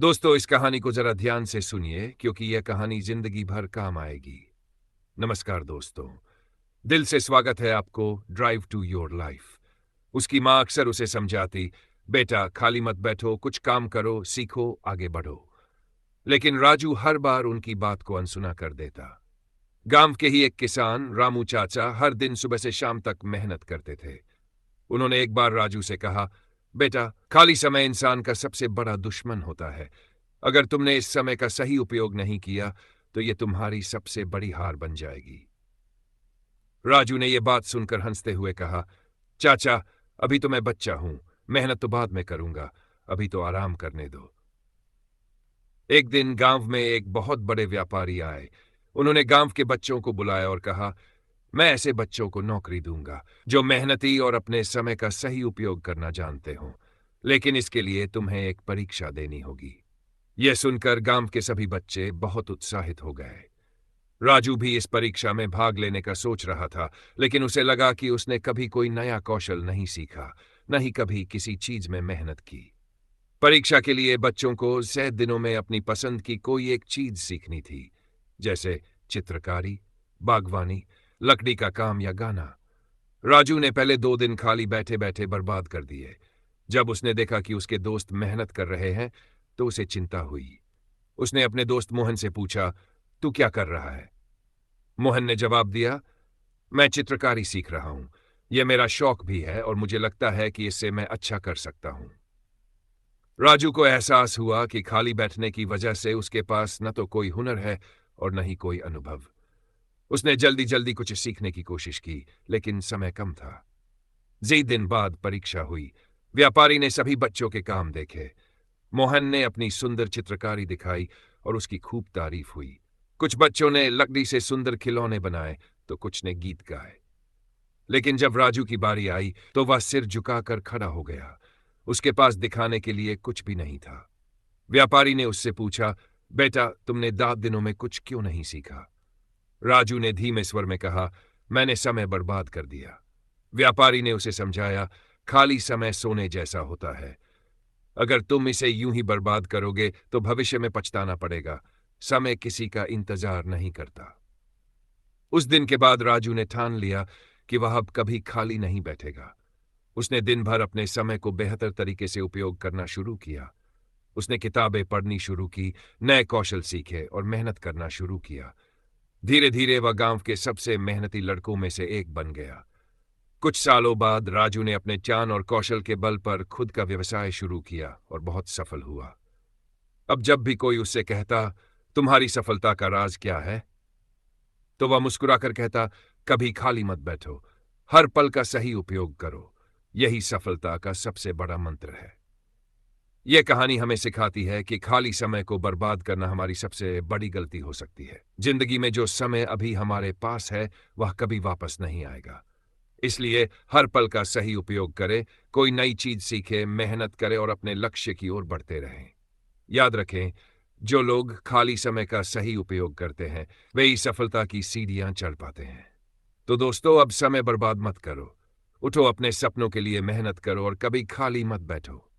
दोस्तों, इस कहानी को जरा ध्यान से सुनिए क्योंकि यह कहानी जिंदगी भर काम आएगी। नमस्कार दोस्तों, दिल से स्वागत है आपको ड्राइव टू योर लाइफ। उसकी माँ अक्सर उसे समझाती, बेटा खाली मत बैठो, कुछ काम करो, सीखो, आगे बढ़ो। लेकिन राजू हर बार उनकी बात को अनसुना कर देता। गांव के ही एक किसान रामू चाचा हर दिन सुबह से शाम तक मेहनत करते थे। उन्होंने एक बार राजू से कहा, बेटा खाली समय इंसान का सबसे बड़ा दुश्मन होता है। अगर तुमने इस समय का सही उपयोग नहीं किया तो यह तुम्हारी सबसे बड़ी हार बन जाएगी। राजू ने यह बात सुनकर हंसते हुए कहा, चाचा अभी तो मैं बच्चा हूं, मेहनत तो बाद में करूंगा, अभी तो आराम करने दो। एक दिन गांव में एक बहुत बड़े व्यापारी आए। उन्होंने गांव के बच्चों को बुलाया और कहा, मैं ऐसे बच्चों को नौकरी दूंगा जो मेहनती और अपने समय का सही उपयोग करना जानते हों, लेकिन इसके लिए तुम्हें एक परीक्षा देनी होगी। यह सुनकर गांव के सभी बच्चे बहुत उत्साहित हो गए। राजू भी इस परीक्षा में भाग लेने का सोच रहा था, लेकिन उसे लगा कि उसने कभी कोई नया कौशल नहीं सीखा, न ही कभी किसी चीज में मेहनत की। परीक्षा के लिए बच्चों को 6 दिनों में अपनी पसंद की कोई एक चीज सीखनी थी, जैसे चित्रकारी, बागवानी, लकड़ी का काम या गाना। राजू ने पहले 2 दिन खाली बैठे बैठे बर्बाद कर दिए। जब उसने देखा कि उसके दोस्त मेहनत कर रहे हैं तो उसे चिंता हुई। उसने अपने दोस्त मोहन से पूछा, तू क्या कर रहा है? मोहन ने जवाब दिया, मैं चित्रकारी सीख रहा हूं। यह मेरा शौक भी है और मुझे लगता है कि इससे मैं अच्छा कर सकता हूं। राजू को एहसास हुआ कि खाली बैठने की वजह से उसके पास न तो कोई हुनर है और न ही कोई अनुभव। उसने जल्दी जल्दी कुछ सीखने की कोशिश की, लेकिन समय कम था। 2 दिन बाद परीक्षा हुई। व्यापारी ने सभी बच्चों के काम देखे। मोहन ने अपनी सुंदर चित्रकारी दिखाई और उसकी खूब तारीफ हुई। कुछ बच्चों ने लकड़ी से सुंदर खिलौने बनाए तो कुछ ने गीत गाए। लेकिन जब राजू की बारी आई तो वह सिर झुकाकर खड़ा हो गया। उसके पास दिखाने के लिए कुछ भी नहीं था। व्यापारी ने उससे पूछा, बेटा तुमने 10 दिनों में कुछ क्यों नहीं सीखा? राजू ने धीमे स्वर में कहा, मैंने समय बर्बाद कर दिया। व्यापारी ने उसे समझाया, खाली समय सोने जैसा होता है। अगर तुम इसे यूं ही बर्बाद करोगे तो भविष्य में पछताना पड़ेगा। समय किसी का इंतजार नहीं करता। उस दिन के बाद राजू ने ठान लिया कि वह अब कभी खाली नहीं बैठेगा। उसने दिन भर अपने समय को बेहतर तरीके से उपयोग करना शुरू किया। उसने किताबें पढ़नी शुरू की, नए कौशल सीखे और मेहनत करना शुरू किया। धीरे धीरे वह गांव के सबसे मेहनती लड़कों में से एक बन गया। कुछ सालों बाद राजू ने अपने चान और कौशल के बल पर खुद का व्यवसाय शुरू किया और बहुत सफल हुआ। अब जब भी कोई उससे कहता, तुम्हारी सफलता का राज क्या है, तो वह मुस्कुराकर कहता, कभी खाली मत बैठो, हर पल का सही उपयोग करो, यही सफलता का सबसे बड़ा मंत्र है। यह कहानी हमें सिखाती है कि खाली समय को बर्बाद करना हमारी सबसे बड़ी गलती हो सकती है। जिंदगी में जो समय अभी हमारे पास है वह कभी वापस नहीं आएगा। इसलिए हर पल का सही उपयोग करें, कोई नई चीज सीखें, मेहनत करें और अपने लक्ष्य की ओर बढ़ते रहें। याद रखें, जो लोग खाली समय का सही उपयोग करते हैं वे ही सफलता की सीढ़ियां चढ़ पाते हैं। तो दोस्तों, अब समय बर्बाद मत करो। उठो, अपने सपनों के लिए मेहनत करो और कभी खाली मत बैठो।